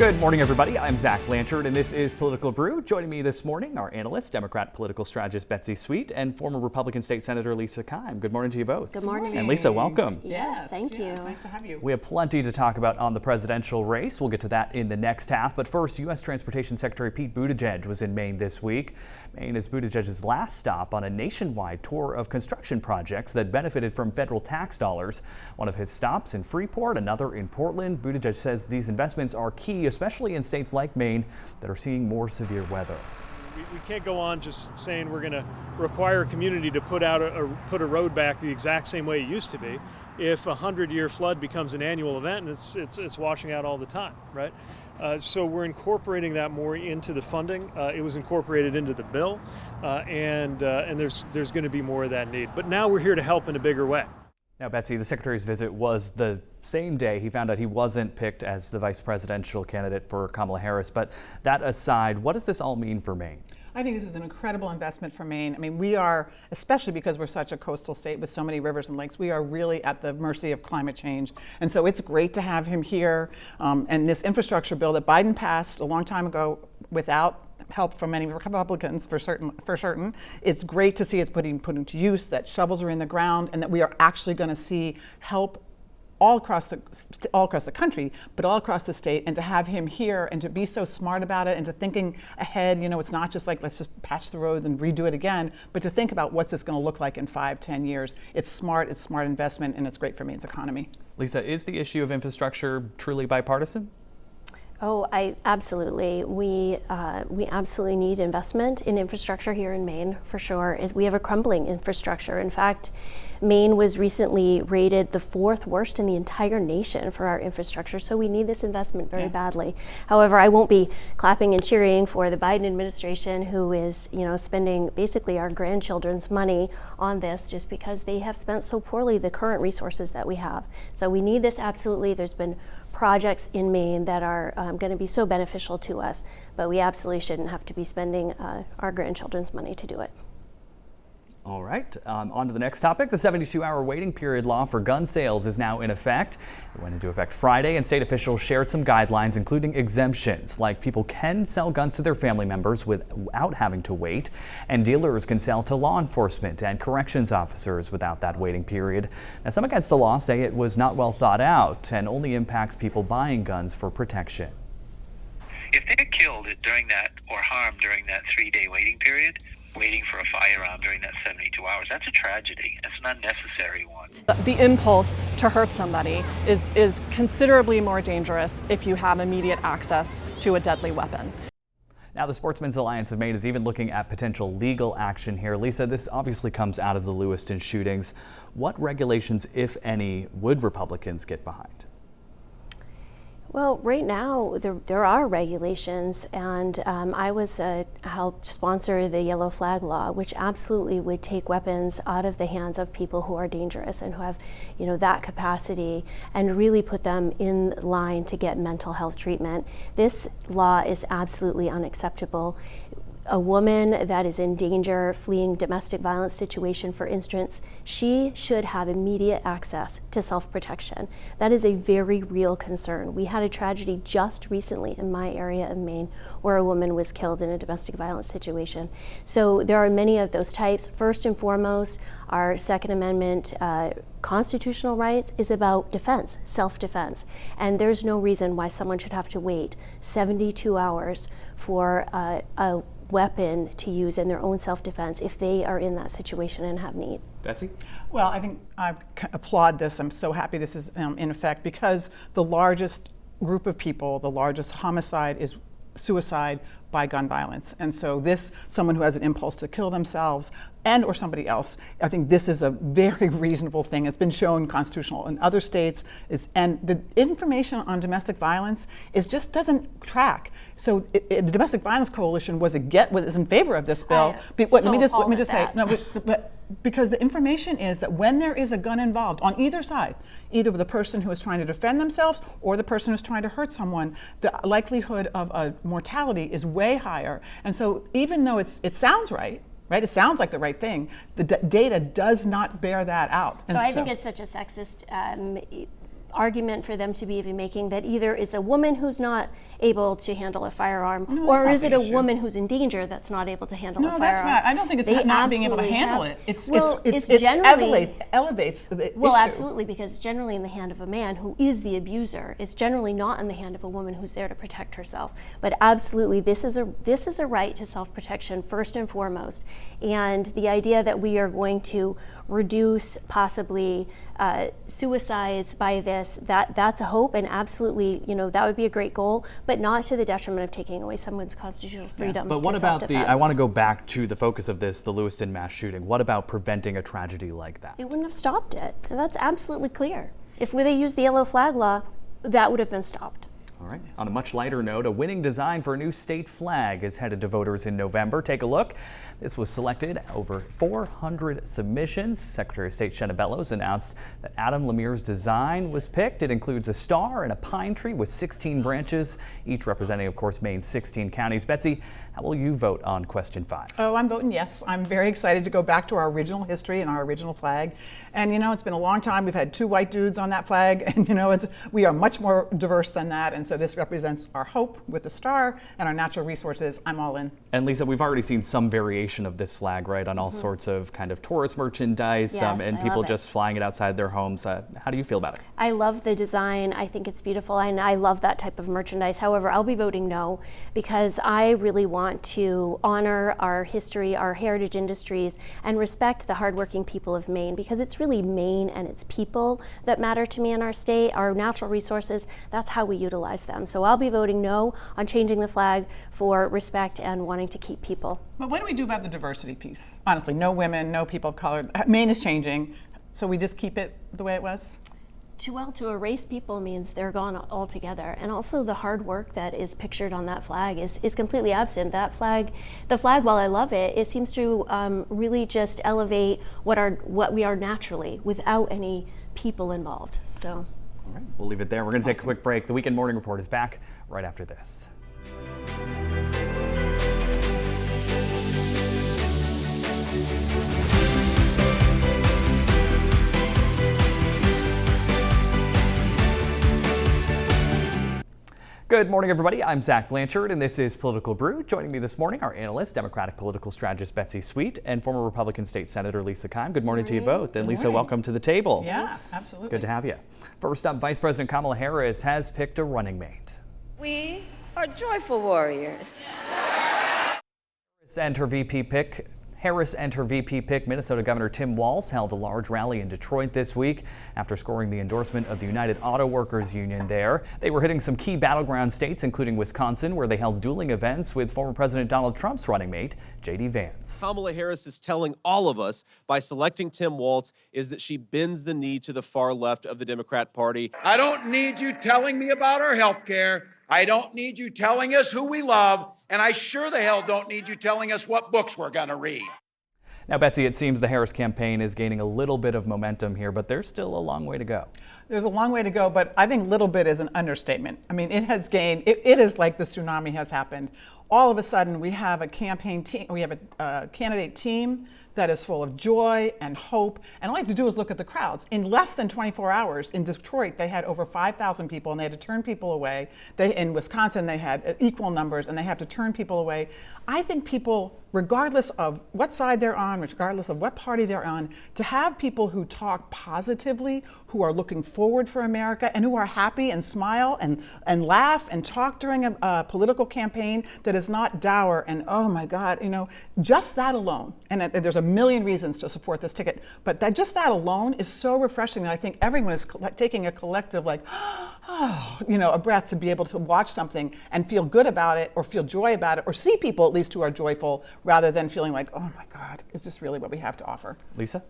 Good morning, everybody. I'm Zach Blanchard, and this is Political Brew. Joining me this morning are analyst, Democrat political strategist Betsy and former Republican State Senator Lisa Keim. Good morning to you both. Good morning. And Lisa, welcome. Yes, thank you. It's nice to have you. We have plenty to talk about on the presidential race. We'll get to that in the next half. But first, U.S. Transportation Secretary Pete Buttigieg was in Maine this week. Maine is Buttigieg's last stop on a nationwide tour of construction projects that benefited from federal tax dollars. One of his stops in Freeport, another in Portland. Buttigieg says these investments are key, especially in states like Maine that are seeing more severe weather. We can't go on just saying we're going to require a community to put a road back the exact same way it used to be if a 100-year flood becomes an annual event and it's washing out all the time, right? So we're incorporating that more into the funding. It was incorporated into the bill, and there's going to be more of that need. But now we're here to help in a bigger way. Now, Betsy, the Secretary's visit was the same day he found out he wasn't picked as the vice presidential candidate for Kamala Harris. But that aside, what does this all mean for Maine? I think this is an incredible investment for Maine. I mean, we are, especially because we're such a coastal state with so many rivers and lakes, we are really at the mercy of climate change. And so it's great to have him here. And this infrastructure bill that Biden passed a long time ago without help from many Republicans for certain. It's great to see it's put into use, that shovels are in the ground, and that we are actually going to see help all across the country, but all across the state. And to have him here and to be so smart about it and to thinking ahead, you know, it's not just like let's just patch the roads and redo it again, but to think about what's this going to look like in 5-10 years. It's smart investment, and it's great for Maine's economy. Lisa, is the issue of infrastructure truly bipartisan? Oh, absolutely. We absolutely need investment in infrastructure here in Maine, for sure. We have a crumbling infrastructure. In fact, Maine was recently rated the 4th worst in the entire nation for our infrastructure, so we need this investment very badly. However, I won't be clapping and cheering for the Biden administration, who is, spending basically our grandchildren's money on this just because they have spent so poorly the current resources that we have. So we need this absolutely. There's been projects in Maine that are going to be so beneficial to us, but we absolutely shouldn't have to be spending our grandchildren's money to do it. All right, on to the next topic. The 72-hour waiting period law for gun sales is now in effect. It went into effect Friday, and state officials shared some guidelines, including exemptions, like people can sell guns to their family members without having to wait, and dealers can sell to law enforcement and corrections officers without that waiting period. Now, some against the law say it was not well thought out and only impacts people buying guns for protection. If they're killed during that or harmed during that 3-day waiting period, waiting for a firearm during that 72 hours, that's a tragedy. It's an unnecessary one. The impulse to hurt somebody is considerably more dangerous if you have immediate access to a deadly weapon. Now, the Sportsmen's Alliance of Maine is even looking at potential legal action here. Lisa, this obviously comes out of the Lewiston shootings. What regulations, if any, would Republicans get behind? Well, right now there are regulations, and I helped sponsor the yellow flag law, which absolutely would take weapons out of the hands of people who are dangerous and who have, that capacity, and really put them in line to get mental health treatment. This law is absolutely unacceptable. A woman that is in danger, fleeing domestic violence situation, for instance, she should have immediate access to self-protection. That is a very real concern. We had a tragedy just recently in my area of Maine where a woman was killed in a domestic violence situation. So there are many of those types. First and foremost, our Second Amendment constitutional rights is about defense, self-defense. And there's no reason why someone should have to wait 72 hours for a weapon to use in their own self-defense if they are in that situation and have need. Betsy? Well, I think I applaud this. I'm so happy this is in effect, because the largest group of people, the largest homicide is suicide by gun violence. And so someone who has an impulse to kill themselves and or somebody else, I think this is a very reasonable thing. It's been shown constitutional in other states. And the information on domestic violence just doesn't track. So the Domestic Violence Coalition was in favor of this bill. Let me just say, but because the information is that when there is a gun involved on either side, either the person who is trying to defend themselves or the person who's trying to hurt someone, the likelihood of a mortality is way higher. And so even though it sounds right? It sounds like the right thing. The data does not bear that out. So I think it's such a sexist argument for them to be even making that either it's a woman who's not able to handle a firearm, No, or that's not is it the a issue. woman who's in danger that's not able to handle a No, firearm? that's not. I don't think it's They not being able to absolutely handle have- it. It's well, it generally elevates the well, issue. absolutely, because it's generally in the hand of a man who is the abuser. It's generally not in the hand of a woman who's there to protect herself. But absolutely, this is a right to self-protection first and foremost. And the idea that we are going to reduce possibly suicides by this, that's a hope, and absolutely, that would be a great goal, but not to the detriment of taking away someone's constitutional freedom. But what to about self-defense. I want to go back to the focus of this, the Lewiston mass shooting. What about preventing a tragedy like that? They wouldn't have stopped it. That's absolutely clear. If they used the yellow flag law, that would have been stopped. All right. On a much lighter note, a winning design for a new state flag is headed to voters in November. Take a look. This was selected over 400 submissions. Secretary of State Shenna Bellows announced that Adam Lemire's design was picked. It includes a star and a pine tree with 16 branches, each representing, of course, Maine's 16 counties. Betsy, how will you vote on question 5? Oh, I'm voting yes. I'm very excited to go back to our original history and our original flag. And it's been a long time. We've had 2 white dudes on that flag, and we are much more diverse than that. And so this represents our hope with the star and our natural resources. I'm all in. And Lisa, we've already seen some variation of this flag, right, on all sorts of kind of tourist merchandise, Yes, and I people love it. just flying it outside their homes. How do you feel about it? I love the design. I think it's beautiful, and I love that type of merchandise. However, I'll be voting no, because I really want to honor our history, our heritage industries, and respect the hardworking people of Maine, because it's really Maine and its people that matter to me in our state. Our natural resources, that's how we utilize them. So I'll be voting no on changing the flag for respect and wanting to keep people. But what do we do about the diversity piece? Honestly, no women, no people of color. Maine is changing, so we just keep it the way it was? To erase people means they're gone altogether. And also the hard work that is pictured on that flag is completely absent. The flag, while I love it, it seems to really just elevate what we are naturally without any people involved. So. All right, we'll leave it there. We're going to take a quick break. The Weekend Morning Report is back right after this. Good morning, everybody. I'm Zach Blanchard, and this is Political Brew. Joining me this morning, our analyst, Democratic political strategist Betsy Sweet, and former Republican State Senator Lisa Keim. Good morning to you both. And Lisa, welcome to the table. Yeah, absolutely. Good to have you. First up, Vice President Kamala Harris has picked a running mate. We are joyful warriors. Harris and her VP pick, Minnesota Governor Tim Walz, held a large rally in Detroit this week after scoring the endorsement of the United Auto Workers Union there. They were hitting some key battleground states, including Wisconsin, where they held dueling events with former President Donald Trump's running mate, J.D. Vance. Kamala Harris is telling all of us by selecting Tim Walz is that she bends the knee to the far left of the Democrat Party. I don't need you telling me about our health care. I don't need you telling us who we love. And I sure the hell don't need you telling us what books we're going to read. Now, Betsy, it seems the Harris campaign is gaining a little bit of momentum here, but there's still a long way to go. There's a long way to go, but I think little bit is an understatement. I mean, it has gained, it is like the tsunami has happened. All of a sudden, we have a campaign team, we have a candidate team that is full of joy and hope. And all you have to do is look at the crowds. In less than 24 hours in Detroit, they had over 5,000 people, and they had to turn people away. In Wisconsin, they had equal numbers, and they have to turn people away. I think people, regardless of what side they're on, regardless of what party they're on, to have people who talk positively, who are looking forward for America, and who are happy and smile and laugh and talk during a political campaign that is not dour and, oh my God, just that alone. And there's a million reasons to support this ticket, but just that alone is so refreshing that I think everyone is taking a collective, a breath to be able to watch something and feel good about it, or feel joy about it, or see people at least who are joyful, rather than feeling like, oh my God, is this really what we have to offer? Lisa?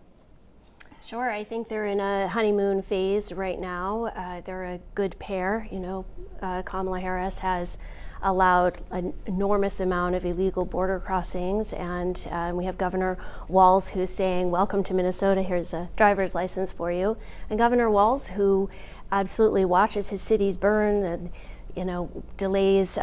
Sure, I think they're in a honeymoon phase right now. They're a good pair. Kamala Harris has allowed an enormous amount of illegal border crossings, and we have Governor Walz who's saying, welcome to Minnesota, here's a driver's license for you. And Governor Walz, who absolutely watches his cities burn, and delays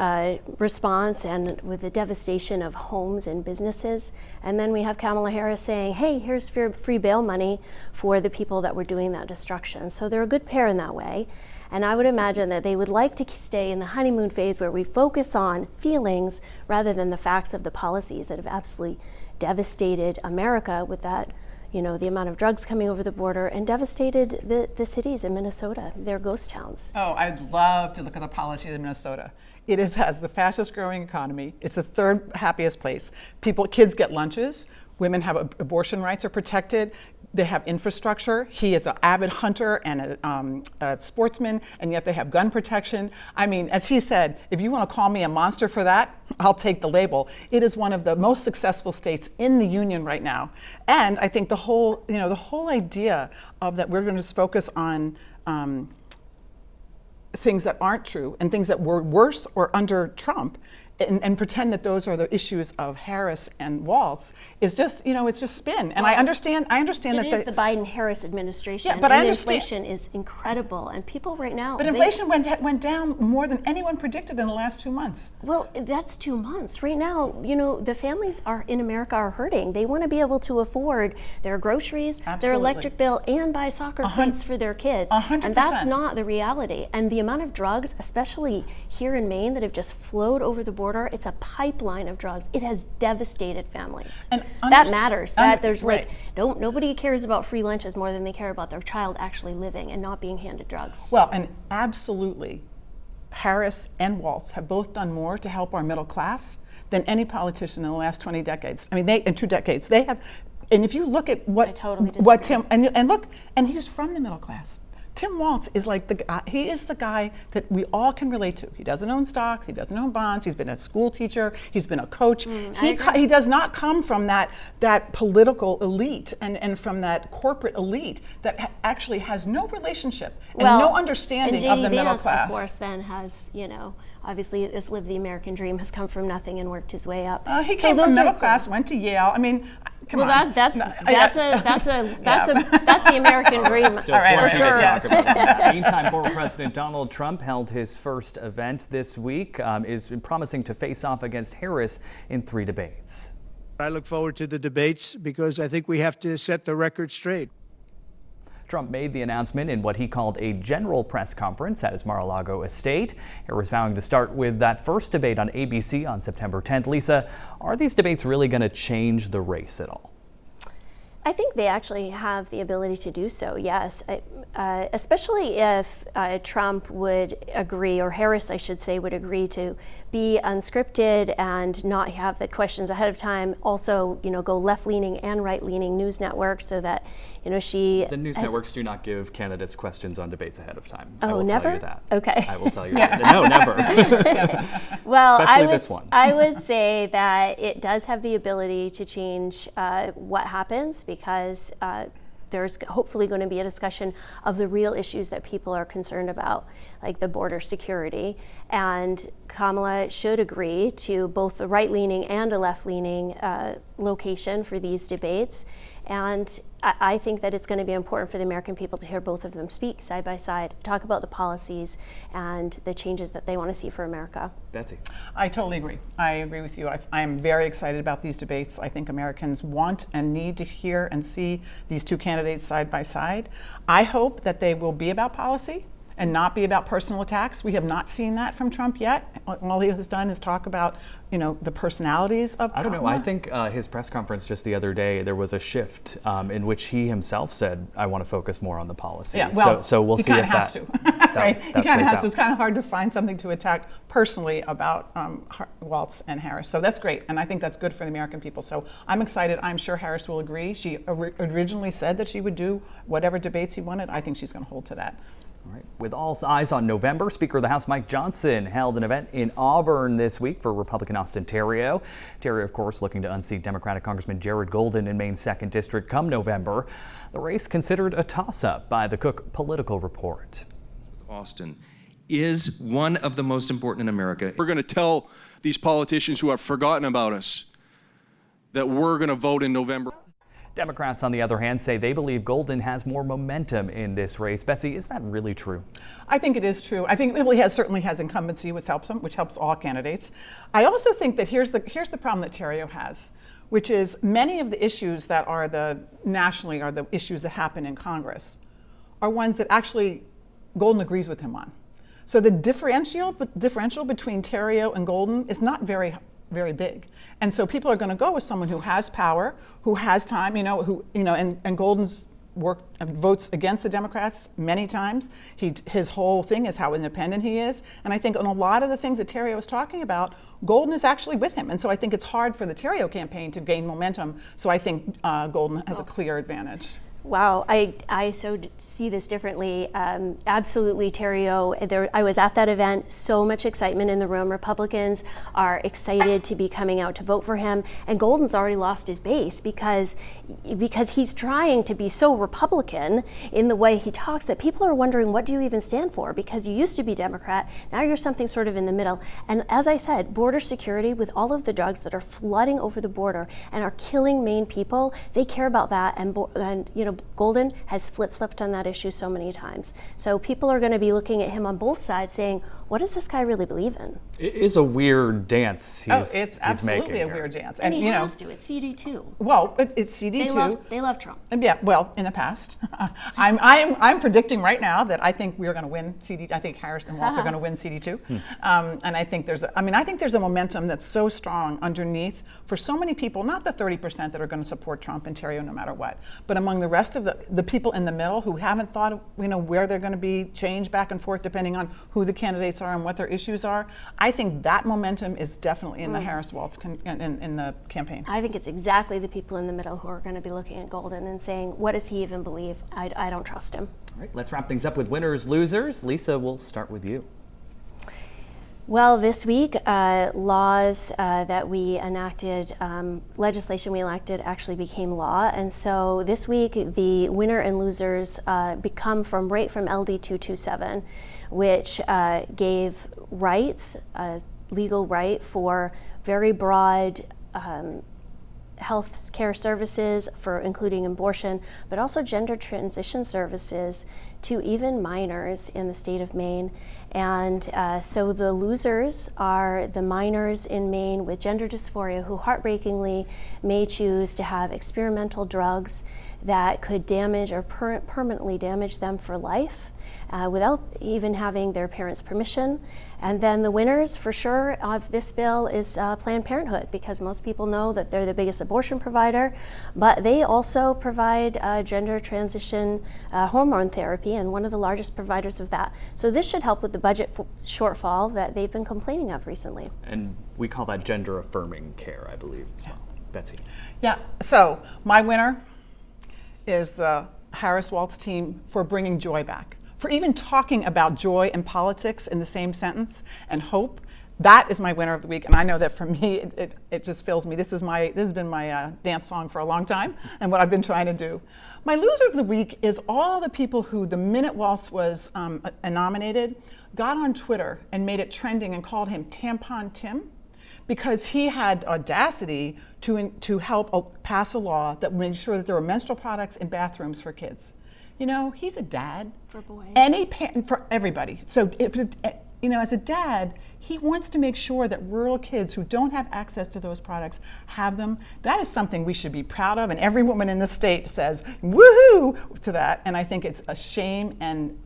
response and with the devastation of homes and businesses. And then we have Kamala Harris saying, hey, here's free bail money for the people that were doing that destruction. So they're a good pair in that way. And I would imagine that they would like to stay in the honeymoon phase where we focus on feelings rather than the facts of the policies that have absolutely devastated America with that, the amount of drugs coming over the border and devastated the cities in Minnesota. They're ghost towns. Oh, I'd love to look at the policies in Minnesota. It has the fastest growing economy. It's the third happiest place. Kids get lunches. Women have abortion rights are protected. They have infrastructure. He is an avid hunter and a sportsman, and yet they have gun protection. I mean, as he said, if you want to call me a monster for that, I'll take the label. It is one of the most successful states in the union right now. And I think the whole idea of that we're going to just focus on things that aren't true and things that were worse or under Trump and pretend that those are the issues of Harris and Walz is just, it's just spin. And I understand that it is the Biden-Harris administration. Yeah, but and I understand. Inflation is incredible, and people right now. But inflation went down more than anyone predicted in the last 2 months. Well, that's 2 months. Right now, the families in America are hurting. They want to be able to afford their groceries, their electric bill, and buy soccer cleats for their kids. 100%. And that's not the reality. And the amount of drugs, especially here in Maine, that have just flowed over the border, it's a pipeline of drugs. It has devastated families. And that matters. Nobody cares about free lunches more than they care about their child actually living and not being handed drugs. Well, and absolutely, Harris and Walz have both done more to help our middle class than any politician in the last 20 decades. I mean, in 2 decades, they have. And if you look at what Tim and look, and he's from the middle class. Tim Walz is like he is the guy that we all can relate to. He doesn't own stocks, he doesn't own bonds, he's been a school teacher, he's been a coach. He does not come from that political elite and from that corporate elite that actually has no relationship and no understanding of the middle class. Of course, then has, obviously has lived the American dream, has come from nothing and worked his way up. He came from middle class, went to Yale. I mean, come on. That's the American dream. Still for sure. Meantime, former President Donald Trump held his first event this week, is promising to face off against Harris in 3 debates. I look forward to the debates because I think we have to set the record straight. Trump made the announcement in what he called a general press conference at his Mar-a-Lago estate. Harris vowing to start with that first debate on ABC on September 10th. Lisa, are these debates really going to change the race at all? I think they actually have the ability to do so, yes. Especially if Trump would agree, or Harris, I should say, would agree to be unscripted and not have the questions ahead of time. Also, go left-leaning and right-leaning news networks so that, she... The news networks do not give candidates questions on debates ahead of time. Oh, I will never? tell you that. Okay. I will tell you that. No, never. Well, Especially I would say that it does have the ability to change what happens, because there's hopefully going to be a discussion of the real issues that people are concerned about, like the border security. And Kamala should agree to both the right-leaning and a left-leaning location for these debates. And I think that it's going to be important for the American people to hear both of them speak side by side, talk about the policies and the changes that they want to see for America. Betsy. I totally agree. I agree with you. I am very excited about these debates. I think Americans want and need to hear and see these 2 candidates side by side. I hope that they will be about policy and not be about personal attacks. We have not seen that from Trump yet. All he has done is talk about, the personalities of I don't know. I think his press conference just the other day, there was a shift in which he himself said, I want to focus more on the policy. Yeah, well, so we'll see if that... Right? He kind of has to. It's kind of hard to find something to attack personally about Walz and Harris. So that's great. And I think that's good for the American people. So I'm excited. I'm sure Harris will agree. She originally said that she would do whatever debates he wanted. I think she's going to hold to that. All right. With all eyes on November, Speaker of the House Mike Johnson held an event in Auburn this week for Republican Austin Theriault. Theriault, of course, looking to unseat Democratic Congressman Jared Golden in Maine's 2nd District come November. The race considered a toss-up by the Cook Political Report. Austin is one of the most important in America. We're going to tell these politicians who have forgotten about us that we're going to vote in November. Democrats, on the other hand, say they believe Golden has more momentum in this race. Betsy, is that really true? I think it is true. I think he certainly has incumbency, which helps him, which helps all candidates. I also think that here's the problem that Theriault has, which is many of the issues that are nationally are the issues that happen in Congress are ones that actually Golden agrees with him on. So the differential between Theriault and Golden is not very big. And so people are going to go with someone who has power, who has time, and Golden's votes against the Democrats many times. His whole thing is how independent he is. And I think on a lot of the things that Theriault was talking about, Golden is actually with him. And so I think it's hard for the Theriault campaign to gain momentum. So I think Golden has a clear advantage. Wow, I so see this differently. Absolutely, Theriault. I was at that event. So much excitement in the room. Republicans are excited to be coming out to vote for him, and Golden's already lost his base because he's trying to be so Republican in the way he talks that people are wondering, what do you even stand for? Because you used to be Democrat, now you're something sort of in the middle. And as I said, border security, with all of the drugs that are flooding over the border and are killing Maine people, they care about that, and Golden has flip-flopped on that issue so many times. So people are going to be looking at him on both sides saying, what does this guy really believe in? It is a weird dance it's absolutely a weird dance. And he has to. It's CD2. Well, it's CD2. They love Trump. Yeah, well, in the past. I'm predicting right now that I think we're going to win CD. I think Harris and Walz are going to win CD2. And I think there's a momentum that's so strong underneath for so many people, not the 30% that are going to support Trump and Theriault no matter what, but among the rest of the people in the middle who haven't thought of, where they're going to be changed back and forth depending on who the candidates are and what their issues are. I think that momentum is definitely in the Harris-Walz in the campaign. I think it's exactly the people in the middle who are going to be looking at Golden and saying, what does he even believe? I don't trust him. All right, let's wrap things up with winners, losers. Lisa, we'll start with you. Well, this week, laws that we enacted, legislation we enacted actually became law. And so this week, the winner and losers come from LD 227, which gave rights, legal right for very broad health care services, for including abortion, but also gender transition services to even minors in the state of Maine. And so the losers are the minors in Maine with gender dysphoria who heartbreakingly may choose to have experimental drugs that could damage or permanently damage them for life without even having their parents' permission. And then the winners, for sure, of this bill is Planned Parenthood, because most people know that they're the biggest abortion provider, but they also provide gender transition hormone therapy, and one of the largest providers of that. So this should help with the budget shortfall that they've been complaining of recently. And we call that gender affirming care, I believe, as well. Betsy. Yeah, so my winner is the Harris-Walz team for bringing joy back, for even talking about joy and politics in the same sentence, and hope. That is my winner of the week, and I know that for me, it just fills me. This has been my dance song for a long time, and what I've been trying to do. My loser of the week is all the people who, the minute Walz was nominated, got on Twitter and made it trending and called him Tampon Tim, because he had audacity to help pass a law that made sure that there were menstrual products in bathrooms for kids. He's a dad. For boys. Any parent, for everybody. So, as a dad, he wants to make sure that rural kids who don't have access to those products have them. That is something we should be proud of, and every woman in the state says, woohoo, to that. And I think it's a shame and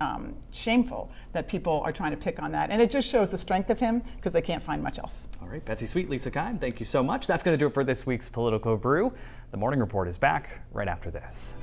shameful that people are trying to pick on that. And it just shows the strength of him, because they can't find much else. All right, Betsy Sweet, Lisa Keim, thank you so much. That's going to do it for this week's Political Brew. The Morning Report is back right after this.